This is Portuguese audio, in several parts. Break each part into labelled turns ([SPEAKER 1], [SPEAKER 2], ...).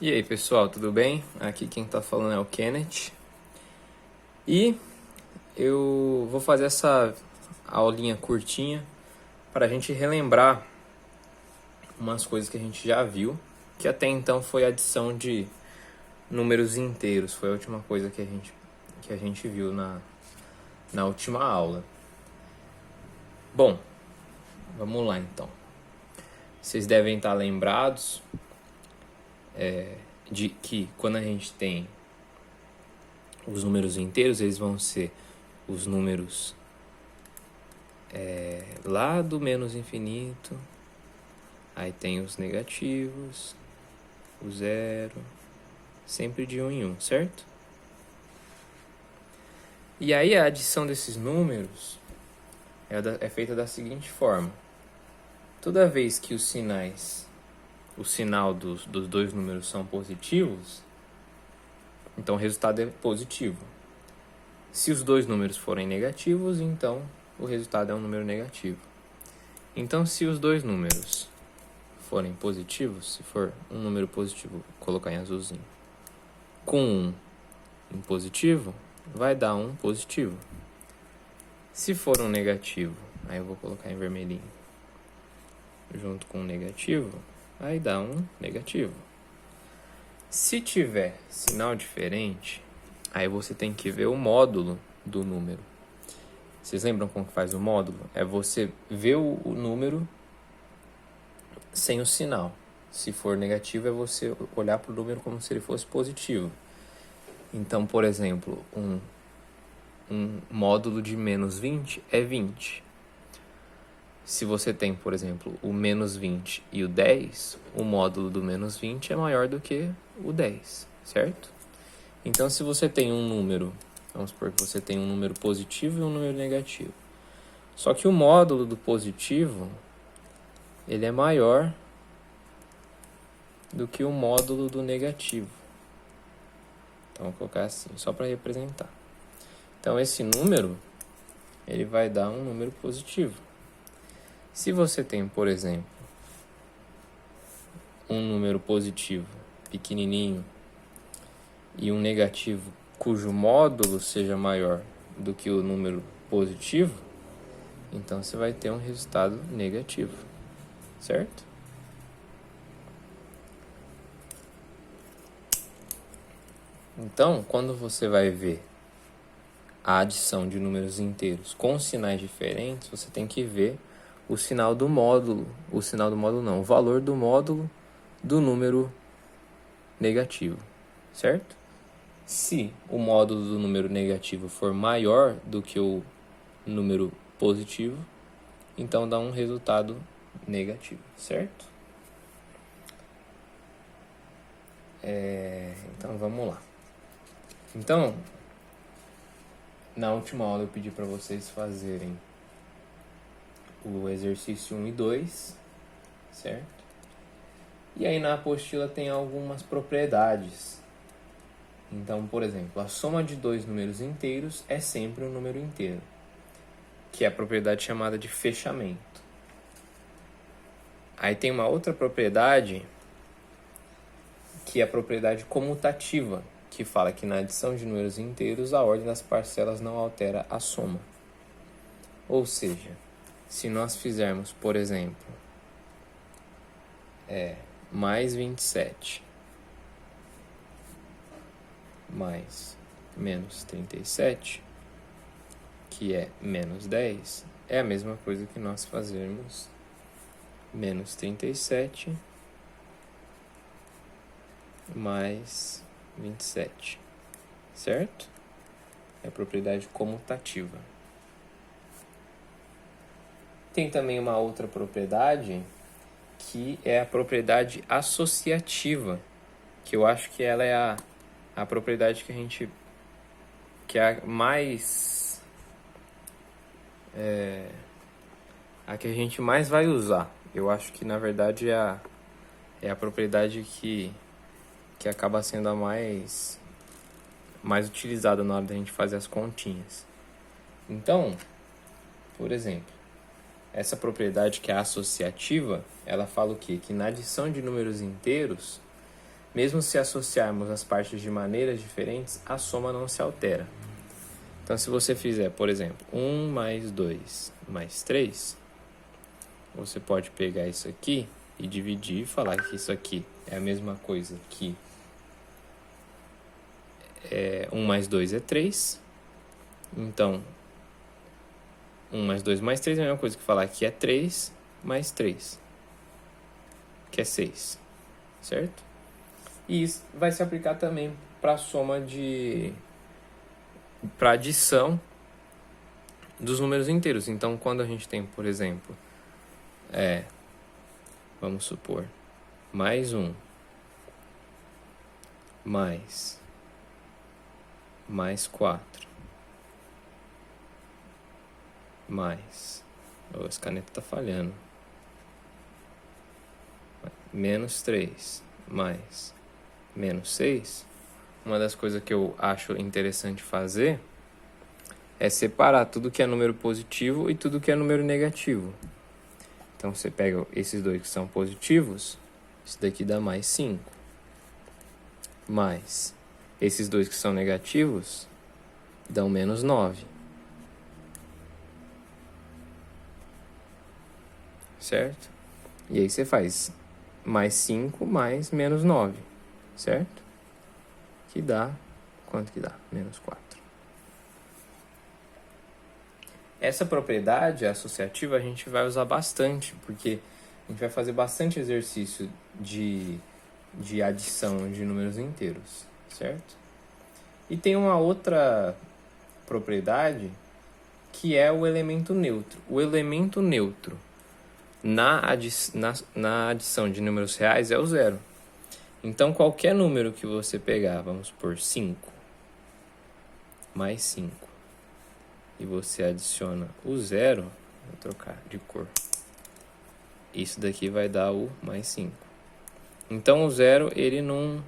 [SPEAKER 1] E aí pessoal, tudo bem? Aqui quem tá falando é o Kenneth. E eu vou fazer essa aulinha curtinha para a gente relembrar umas coisas que a gente já viu, que até então foi adição de números inteiros, foi a última coisa que a gente viu na última aula. Bom, vamos lá então. Vocês devem estar lembrados de que quando a gente tem os números inteiros, eles vão ser os números lá do menos infinito, aí tem os negativos, o zero, sempre de 1 em 1, certo? E aí a adição desses números é feita da seguinte forma: toda vez que o sinal dos dois números são positivos, então o resultado é positivo. Se os dois números forem negativos, então o resultado é um número negativo. Então, se os dois números forem positivos, se for um número positivo, vou colocar em azulzinho, com 1 em positivo, vai dar um positivo. Se for um negativo, aí eu vou colocar em vermelhinho, junto com um negativo, aí dá um negativo. Se tiver sinal diferente, aí você tem que ver o módulo do número. Vocês lembram como que faz o módulo? É você ver o número sem o sinal. Se for negativo, é você olhar para o número como se ele fosse positivo. Então, por exemplo, um módulo de menos 20 é 20. Se você tem, por exemplo, o menos 20 e o 10, o módulo do menos 20 é maior do que o 10, certo? Então, se você tem um número, vamos supor que você tem um número positivo e um número negativo. Só que o módulo do positivo, ele é maior do que o módulo do negativo. Então, vou colocar assim, só para representar. Então, esse número, ele vai dar um número positivo. Se você tem, por exemplo, um número positivo pequenininho e um negativo cujo módulo seja maior do que o número positivo, então você vai ter um resultado negativo, certo? Então, quando você vai ver a adição de números inteiros com sinais diferentes, você tem que ver o sinal do módulo, o valor do módulo do número negativo, certo? Se o módulo do número negativo for maior do que o número positivo, então dá um resultado negativo, certo? Então vamos lá. Então, na última aula eu pedi para vocês fazerem o exercício 1 e 2, certo? E aí na apostila tem algumas propriedades. Então, por exemplo, a soma de dois números inteiros é sempre um número inteiro, que é a propriedade chamada de fechamento. Aí tem uma outra propriedade, que é a propriedade comutativa, que fala que na adição de números inteiros a ordem das parcelas não altera a soma. Ou seja, se nós fizermos, por exemplo, mais 27 mais menos 37, que é menos 10, é a mesma coisa que nós fazermos menos 37 mais 27, certo? É a propriedade comutativa. Tem também uma outra propriedade, que é a propriedade associativa, que eu acho que ela é a propriedade que é a mais a que a gente mais vai usar. Eu acho que na verdade é a propriedade que acaba sendo a mais utilizada na hora da gente fazer as continhas. Então, por exemplo, essa propriedade que é associativa, ela fala o quê? Que na adição de números inteiros, mesmo se associarmos as partes de maneiras diferentes, a soma não se altera. Então, se você fizer, por exemplo, 1 mais 2 mais 3, você pode pegar isso aqui e dividir e falar que isso aqui é a mesma coisa que 1 mais 2 é 3. Então, 1 mais 2 mais 3 é a mesma coisa que falar que é 3 mais 3, que é 6, certo? E isso vai se aplicar também para a soma para adição dos números inteiros. Então, quando a gente tem, por exemplo, vamos supor, mais 1 mais 4 mais, essa caneta tá falhando, menos 3 mais menos 6, uma das coisas que eu acho interessante fazer é separar tudo que é número positivo e tudo que é número negativo. Então você pega esses dois que são positivos, isso daqui dá mais 5, mais esses dois que são negativos dão menos 9. Certo? E aí você faz mais 5 mais menos 9, certo? Que dá, quanto que dá? Menos 4. Essa propriedade associativa a gente vai usar bastante, porque a gente vai fazer bastante exercício de adição de números inteiros, certo? E tem uma outra propriedade que é o elemento neutro. O elemento neutro na adição de números reais é o zero. Então, qualquer número que você pegar, vamos por 5, mais 5, e você adiciona o zero, vou trocar de cor, isso daqui vai dar o mais 5. Então, o zero, ele não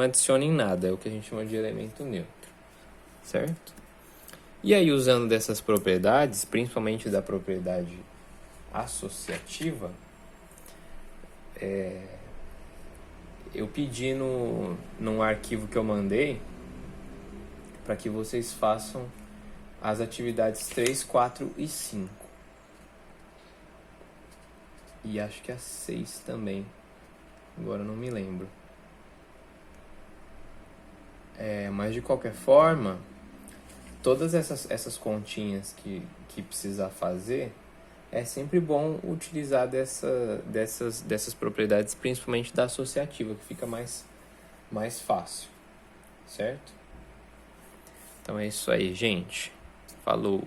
[SPEAKER 1] adiciona em nada, é o que a gente chama de elemento neutro, certo? E aí, usando dessas propriedades, principalmente da propriedade associativa, eu pedi num arquivo que eu mandei para que vocês façam as atividades 3, 4 e 5. E acho que a 6 também. Agora eu não me lembro. Mas de qualquer forma, todas essas continhas que precisar fazer, é sempre bom utilizar dessas propriedades, principalmente da associativa, que fica mais fácil, certo? Então é isso aí, gente. Falou!